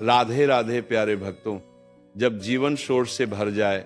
राधे राधे प्यारे भक्तों, जब जीवन शोर से भर जाए,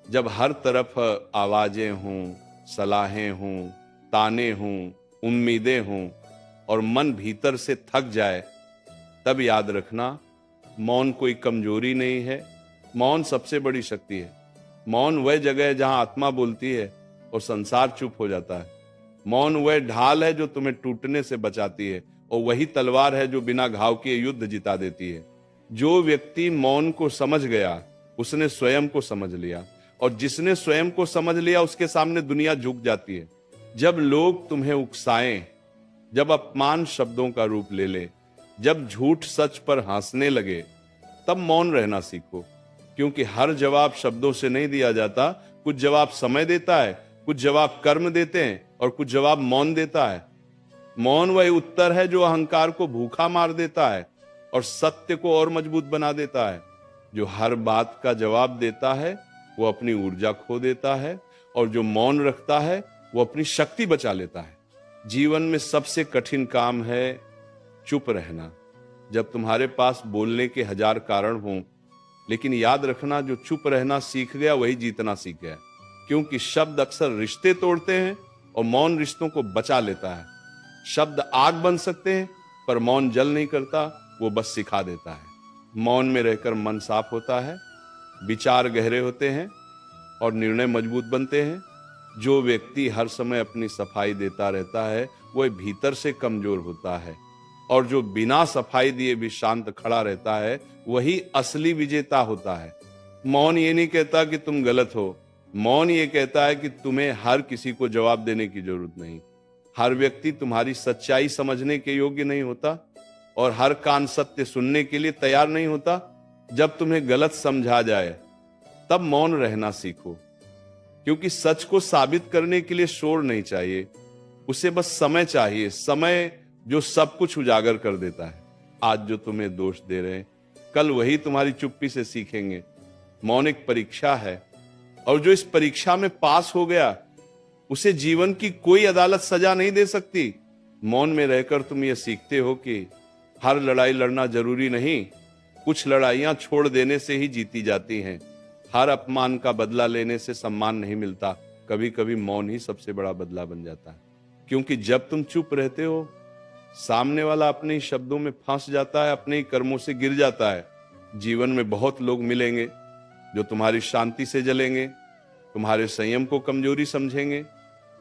जब हर तरफ आवाजें हों, सलाहें हों, ताने हों, उम्मीदें हों और मन भीतर से थक जाए, तब याद रखना मौन कोई कमजोरी नहीं है, मौन सबसे बड़ी शक्ति है। मौन वह जगह है जहां आत्मा बोलती है और संसार चुप हो जाता है। मौन वह ढाल है जो तुम्हें टूटने से बचाती है और वही तलवार है जो बिना घाव के युद्ध जिता देती है। जो व्यक्ति मौन को समझ गया उसने स्वयं को समझ लिया, और जिसने स्वयं को समझ लिया उसके सामने दुनिया झुक जाती है। जब लोग तुम्हें उकसाएं, जब अपमान शब्दों का रूप ले ले, जब झूठ सच पर हंसने लगे, तब मौन रहना सीखो, क्योंकि हर जवाब शब्दों से नहीं दिया जाता। कुछ जवाब समय देता है, कुछ जवाब कर्म देते हैं और कुछ जवाब मौन देता है। मौन वही उत्तर है जो अहंकार को भूखा मार देता है और सत्य को और मजबूत बना देता है। जो हर बात का जवाब देता है वो अपनी ऊर्जा खो देता है, और जो मौन रखता है वो अपनी शक्ति बचा लेता है। जीवन में सबसे कठिन काम है चुप रहना। जब तुम्हारे पास बोलने के 1000 कारण हों, लेकिन याद रखना जो चुप रहना सीख गया वही जीतना सीख गया, क्योंकि शब्द अक्सर रिश्ते तोड़ते हैं और मौन रिश्तों को बचा लेता है। शब्द आग बन सकते हैं पर मौन जल नहीं करता, वो बस सिखा देता है। मौन में रहकर मन साफ होता है, विचार गहरे होते हैं और निर्णय मजबूत बनते हैं। जो व्यक्ति हर समय अपनी सफाई देता रहता है वह भीतर से कमजोर होता है, और जो बिना सफाई दिए भी शांत खड़ा रहता है वही असली विजेता होता है। मौन ये नहीं कहता कि तुम गलत हो, मौन ये कहता है कि तुम्हें हर किसी को जवाब देने की जरूरत नहीं। हर व्यक्ति तुम्हारी सच्चाई समझने के योग्य नहीं होता और हर कान सत्य सुनने के लिए तैयार नहीं होता। जब तुम्हें गलत समझा जाए तब मौन रहना सीखो, क्योंकि सच को साबित करने के लिए शोर नहीं चाहिए, उसे बस समय चाहिए। समय जो सब कुछ उजागर कर देता है। आज जो तुम्हें दोष दे रहे हैं कल वही तुम्हारी चुप्पी से सीखेंगे। मौन एक परीक्षा है, और जो इस परीक्षा में पास हो गया उसे जीवन की कोई अदालत सजा नहीं दे सकती। मौन में रहकर तुम ये सीखते हो कि हर लड़ाई लड़ना जरूरी नहीं, कुछ लड़ाइयां छोड़ देने से ही जीती जाती हैं। हर अपमान का बदला लेने से सम्मान नहीं मिलता, कभी कभी मौन ही सबसे बड़ा बदला बन जाता है। क्योंकि जब तुम चुप रहते हो सामने वाला अपने ही शब्दों में फंस जाता है, अपने ही कर्मों से गिर जाता है। जीवन में बहुत लोग मिलेंगे जो तुम्हारी शांति से जलेंगे, तुम्हारे संयम को कमजोरी समझेंगे,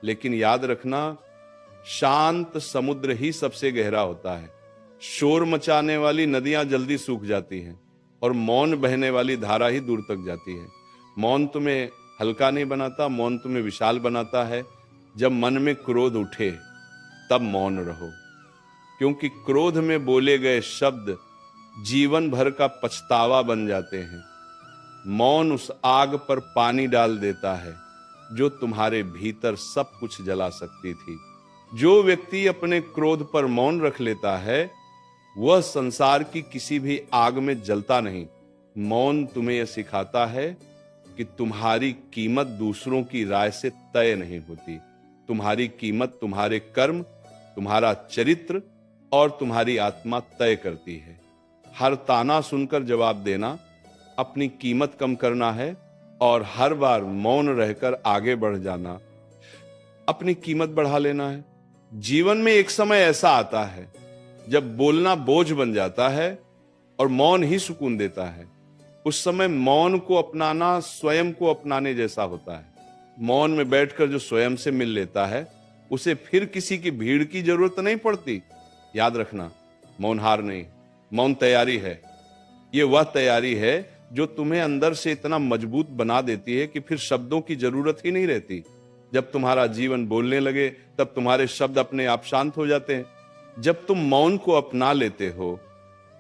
लेकिन याद रखना शांत समुद्र ही सबसे गहरा होता है। शोर मचाने वाली नदियां जल्दी सूख जाती हैं और मौन बहने वाली धारा ही दूर तक जाती है। मौन तुम्हें हल्का नहीं बनाता, मौन तुम्हें विशाल बनाता है। जब मन में क्रोध उठे तब मौन रहो, क्योंकि क्रोध में बोले गए शब्द जीवन भर का पछतावा बन जाते हैं। मौन उस आग पर पानी डाल देता है जो तुम्हारे भीतर सब कुछ जला सकती थी। जो व्यक्ति अपने क्रोध पर मौन रख लेता है वह संसार की किसी भी आग में जलता नहीं। मौन तुम्हें यह सिखाता है कि तुम्हारी कीमत दूसरों की राय से तय नहीं होती। तुम्हारी कीमत तुम्हारे कर्म, तुम्हारा चरित्र और तुम्हारी आत्मा तय करती है। हर ताना सुनकर जवाब देना अपनी कीमत कम करना है, और हर बार मौन रहकर आगे बढ़ जाना अपनी कीमत बढ़ा लेना है। जीवन में एक समय ऐसा आता है जब बोलना बोझ बन जाता है और मौन ही सुकून देता है। उस समय मौन को अपनाना स्वयं को अपनाने जैसा होता है। मौन में बैठकर जो स्वयं से मिल लेता है उसे फिर किसी की भीड़ की जरूरत नहीं पड़ती। याद रखना, मौन हार नहीं, मौन तैयारी है। ये वह तैयारी है जो तुम्हें अंदर से इतना मजबूत बना देती है कि फिर शब्दों की जरूरत ही नहीं रहती। जब तुम्हारा जीवन बोलने लगे तब तुम्हारे शब्द अपने आप शांत हो जाते हैं। जब तुम मौन को अपना लेते हो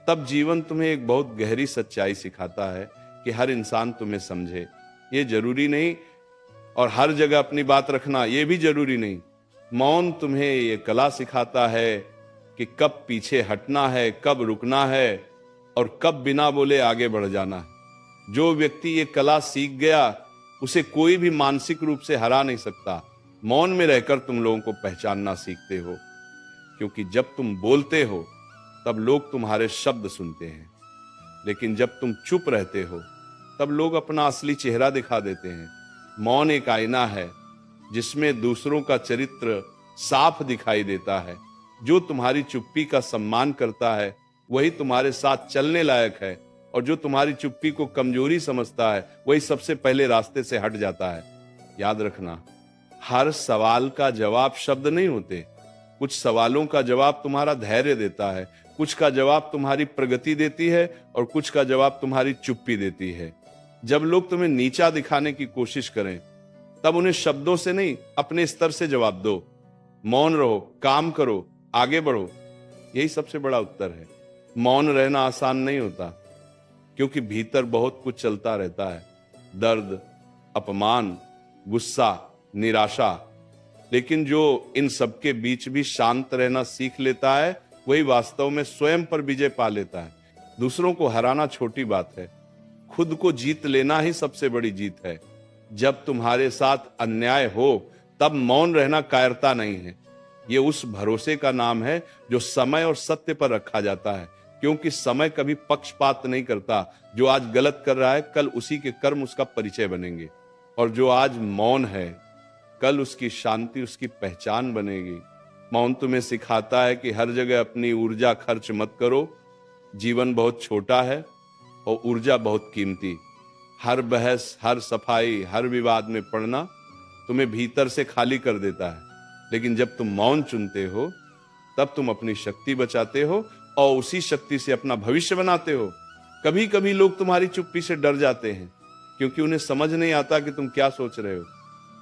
तब जीवन तुम्हें एक बहुत गहरी सच्चाई सिखाता है कि हर इंसान तुम्हें समझे ये जरूरी नहीं, और हर जगह अपनी बात रखना ये भी जरूरी नहीं। मौन तुम्हें ये कला सिखाता है कि कब पीछे हटना है, कब रुकना है और कब बिना बोले आगे बढ़ जाना है। जो व्यक्ति ये कला सीख गया उसे कोई भी मानसिक रूप से हरा नहीं सकता। मौन में रहकर तुम लोगों को पहचानना सीखते हो, क्योंकि जब तुम बोलते हो तब लोग तुम्हारे शब्द सुनते हैं, लेकिन जब तुम चुप रहते हो तब लोग अपना असली चेहरा दिखा देते हैं। मौन एक आईना है जिसमें दूसरों का चरित्र साफ दिखाई देता है। जो तुम्हारी चुप्पी का सम्मान करता है वही तुम्हारे साथ चलने लायक है, और जो तुम्हारी चुप्पी को कमजोरी समझता है वही सबसे पहले रास्ते से हट जाता है। याद रखना, हर सवाल का जवाब शब्द नहीं होते। कुछ सवालों का जवाब तुम्हारा धैर्य देता है, कुछ का जवाब तुम्हारी प्रगति देती है, और कुछ का जवाब तुम्हारी चुप्पी देती है। जब लोग तुम्हें नीचा दिखाने की कोशिश करें तब उन्हें शब्दों से नहीं, अपने स्तर से जवाब दो। मौन रहो, काम करो, आगे बढ़ो, यही सबसे बड़ा उत्तर है। मौन रहना आसान नहीं होता, क्योंकि भीतर बहुत कुछ चलता रहता है। दर्द, अपमान, गुस्सा, निराशा। लेकिन जो इन सबके बीच भी शांत रहना सीख लेता है वही वास्तव में स्वयं पर विजय पा लेता है। दूसरों को हराना छोटी बात है, खुद को जीत लेना ही सबसे बड़ी जीत है। जब तुम्हारे साथ अन्याय हो तब मौन रहना कायरता नहीं है, ये उस भरोसे का नाम है जो समय और सत्य पर रखा जाता है। क्योंकि समय कभी पक्षपात नहीं करता। जो आज गलत कर रहा है कल उसी के कर्म उसका परिचय बनेंगे, और जो आज मौन है कल उसकी शांति उसकी पहचान बनेगी। मौन तुम्हें सिखाता है कि हर जगह अपनी ऊर्जा खर्च मत करो। जीवन बहुत छोटा है और ऊर्जा बहुत कीमती। हर बहस, हर सफाई, हर विवाद में पड़ना तुम्हें भीतर से खाली कर देता है। लेकिन जब तुम मौन चुनते हो तब तुम अपनी शक्ति बचाते हो और उसी शक्ति से अपना भविष्य बनाते हो। कभी कभी लोग तुम्हारी चुप्पी से डर जाते हैं, क्योंकि उन्हें समझ नहीं आता कि तुम क्या सोच रहे हो।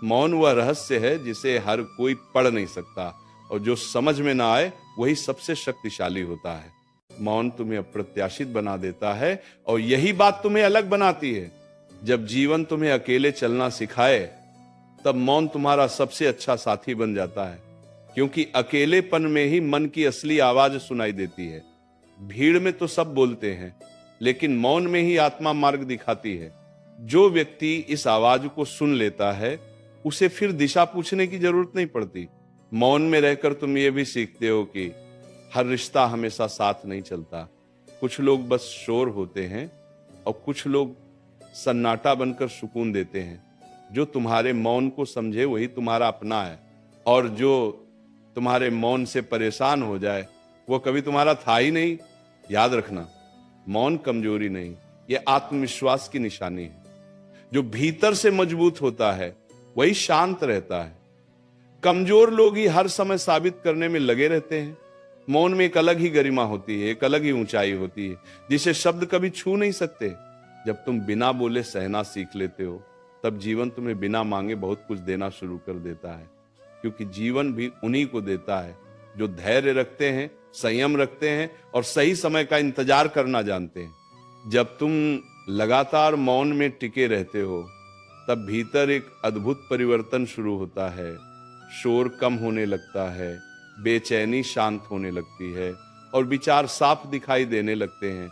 मौन वह रहस्य है जिसे हर कोई पढ़ नहीं सकता, और जो समझ में ना आए वही सबसे शक्तिशाली होता है। मौन तुम्हें अप्रत्याशित बना देता है, और यही बात तुम्हें अलग बनाती है। जब जीवन तुम्हें अकेले चलना सिखाए तब मौन तुम्हारा सबसे अच्छा साथी बन जाता है, क्योंकि अकेलेपन में ही मन की असली आवाज सुनाई देती है। भीड़ में तो सब बोलते हैं, लेकिन मौन में ही आत्मा मार्ग दिखाती है। जो व्यक्ति इस आवाज को सुन लेता है उसे फिर दिशा पूछने की जरूरत नहीं पड़ती। मौन में रहकर तुम ये भी सीखते हो कि हर रिश्ता हमेशा साथ नहीं चलता। कुछ लोग बस शोर होते हैं और कुछ लोग सन्नाटा बनकर सुकून देते हैं। जो तुम्हारे मौन को समझे वही तुम्हारा अपना है, और जो तुम्हारे मौन से परेशान हो जाए वो कभी तुम्हारा था ही नहीं। याद रखना, मौन कमजोरी नहीं, ये आत्मविश्वास की निशानी है। जो भीतर से मजबूत होता है वही शांत रहता है। कमजोर लोग ही हर समय साबित करने में लगे रहते हैं। मौन में एक अलग ही गरिमा होती है, एक अलग ही ऊंचाई होती है, जिसे शब्द कभी छू नहीं सकते। जब तुम बिना बोले सहना सीख लेते हो तब जीवन तुम्हें बिना मांगे बहुत कुछ देना शुरू कर देता है। क्योंकि जीवन भी उन्हीं को देता है जो धैर्य रखते हैं, संयम रखते हैं और सही समय का इंतजार करना जानते हैं। जब तुम लगातार मौन में टिके रहते हो तब भीतर एक अद्भुत परिवर्तन शुरू होता है। शोर कम होने लगता है, बेचैनी शांत होने लगती है और विचार साफ दिखाई देने लगते हैं।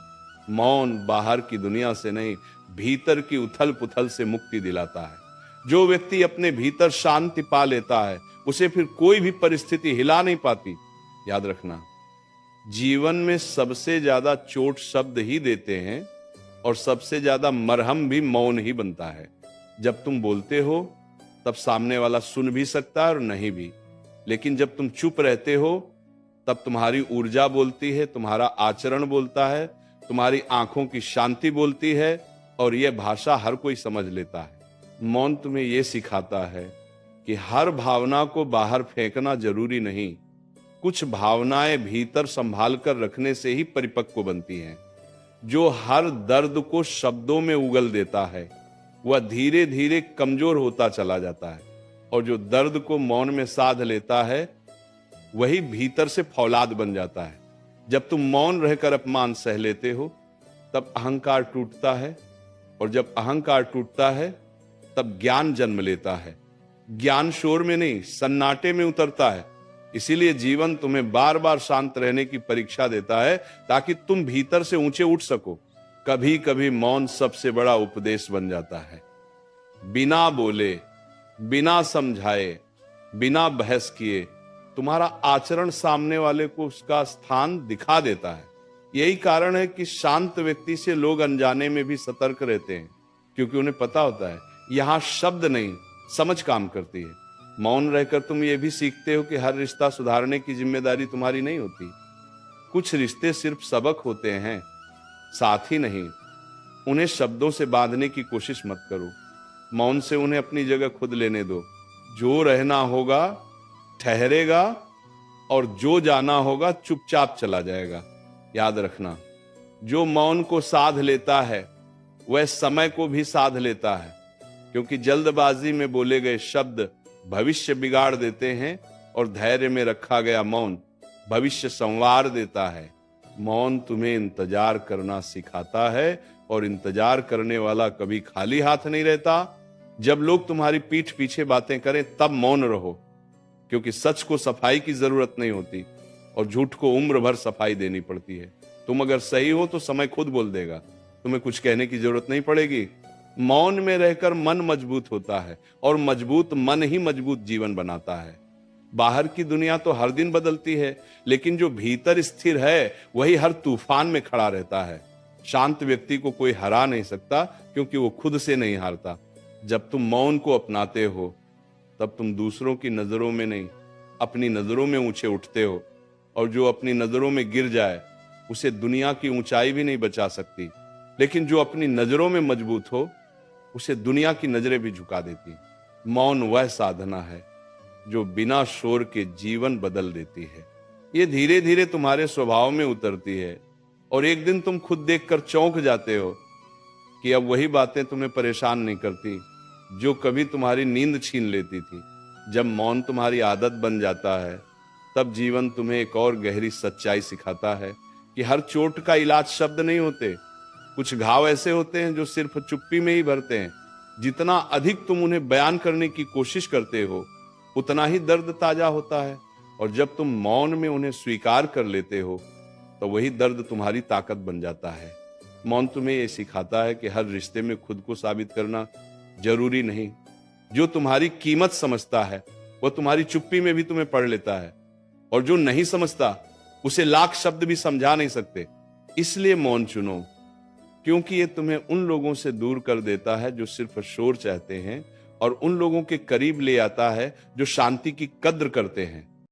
मौन बाहर की दुनिया से नहीं, भीतर की उथल पुथल से मुक्ति दिलाता है। जो व्यक्ति अपने भीतर शांति पा लेता है उसे फिर कोई भी परिस्थिति हिला नहीं पाती। याद रखना, जीवन में सबसे ज्यादा चोट शब्द ही देते हैं और सबसे ज्यादा मरहम भी मौन ही बनता है। जब तुम बोलते हो तब सामने वाला सुन भी सकता है और नहीं भी, लेकिन जब तुम चुप रहते हो तब तुम्हारी ऊर्जा बोलती है, तुम्हारा आचरण बोलता है, तुम्हारी आंखों की शांति बोलती है, और यह भाषा हर कोई समझ लेता है। मौन तुम्हें यह सिखाता है कि हर भावना को बाहर फेंकना जरूरी नहीं। कुछ भावनाएं भीतर संभाल कर रखने से ही परिपक्व बनती हैं। जो हर दर्द को शब्दों में उगल देता है वह धीरे धीरे कमजोर होता चला जाता है, और जो दर्द को मौन में साध लेता है वही भीतर से फौलाद बन जाता है। जब तुम मौन रहकर अपमान सह लेते हो तब अहंकार टूटता है, और जब अहंकार टूटता है तब ज्ञान जन्म लेता है। ज्ञान शोर में नहीं, सन्नाटे में उतरता है। इसीलिए जीवन तुम्हें बार बार शांत रहने की परीक्षा देता है ताकि तुम भीतर से ऊंचे उठ सको। कभी कभी मौन सबसे बड़ा उपदेश बन जाता है। बिना बोले, बिना समझाए, बिना बहस किए तुम्हारा आचरण सामने वाले को उसका स्थान दिखा देता है। यही कारण है कि शांत व्यक्ति से लोग अनजाने में भी सतर्क रहते हैं, क्योंकि उन्हें पता होता है यहां शब्द नहीं, समझ काम करती है। मौन रहकर तुम ये भी सीखते हो कि हर रिश्ता सुधारने की जिम्मेदारी तुम्हारी नहीं होती। कुछ रिश्ते सिर्फ सबक होते हैं, साथ ही नहीं। उन्हें शब्दों से बांधने की कोशिश मत करो, मौन से उन्हें अपनी जगह खुद लेने दो। जो रहना होगा ठहरेगा, और जो जाना होगा चुपचाप चला जाएगा। याद रखना, जो मौन को साध लेता है वह समय को भी साध लेता है, क्योंकि जल्दबाजी में बोले गए शब्द भविष्य बिगाड़ देते हैं, और धैर्य में रखा गया मौन भविष्य संवार देता है। मौन तुम्हें इंतजार करना सिखाता है, और इंतजार करने वाला कभी खाली हाथ नहीं रहता। जब लोग तुम्हारी पीठ पीछे बातें करें तब मौन रहो, क्योंकि सच को सफाई की जरूरत नहीं होती, और झूठ को उम्र भर सफाई देनी पड़ती है। तुम अगर सही हो तो समय खुद बोल देगा, तुम्हें कुछ कहने की जरूरत नहीं पड़ेगी। मौन में रहकर मन मजबूत होता है, और मजबूत मन ही मजबूत जीवन बनाता है। बाहर की दुनिया तो हर दिन बदलती है, लेकिन जो भीतर स्थिर है वही हर तूफान में खड़ा रहता है। शांत व्यक्ति को कोई हरा नहीं सकता, क्योंकि वो खुद से नहीं हारता। जब तुम मौन को अपनाते हो तब तुम दूसरों की नजरों में नहीं, अपनी नजरों में ऊंचे उठते हो, और जो अपनी नजरों में गिर जाए उसे दुनिया की ऊंचाई भी नहीं बचा सकती। लेकिन जो अपनी नजरों में मजबूत हो उसे दुनिया की नजरें भी झुका देती। मौन वह साधना है जो बिना शोर के जीवन बदल देती है। ये धीरे धीरे तुम्हारे स्वभाव में उतरती है, और एक दिन तुम खुद देखकर चौंक जाते हो कि अब वही बातें तुम्हें परेशान नहीं करती जो कभी तुम्हारी नींद छीन लेती थी। जब मौन तुम्हारी आदत बन जाता है तब जीवन तुम्हें एक और गहरी सच्चाई सिखाता है कि हर चोट का इलाज शब्द नहीं होते। कुछ घाव ऐसे होते हैं जो सिर्फ चुप्पी में ही भरते हैं। जितना अधिक तुम उन्हें बयान करने की कोशिश करते हो उतना ही दर्द ताजा होता है, और जब तुम मौन में उन्हें स्वीकार कर लेते हो तो वही दर्द तुम्हारी ताकत बन जाता है। मौन तुम्हें यह सिखाता है कि हर रिश्ते में खुद को साबित करना जरूरी नहीं। जो तुम्हारी कीमत समझता है वह तुम्हारी चुप्पी में भी तुम्हें पढ़ लेता है, और जो नहीं समझता उसे लाख शब्द भी समझा नहीं सकते। इसलिए मौन चुनो, क्योंकि ये तुम्हें उन लोगों से दूर कर देता है जो सिर्फ शोर चाहते हैं, और उन लोगों के करीब ले आता है जो शांति की कद्र करते हैं।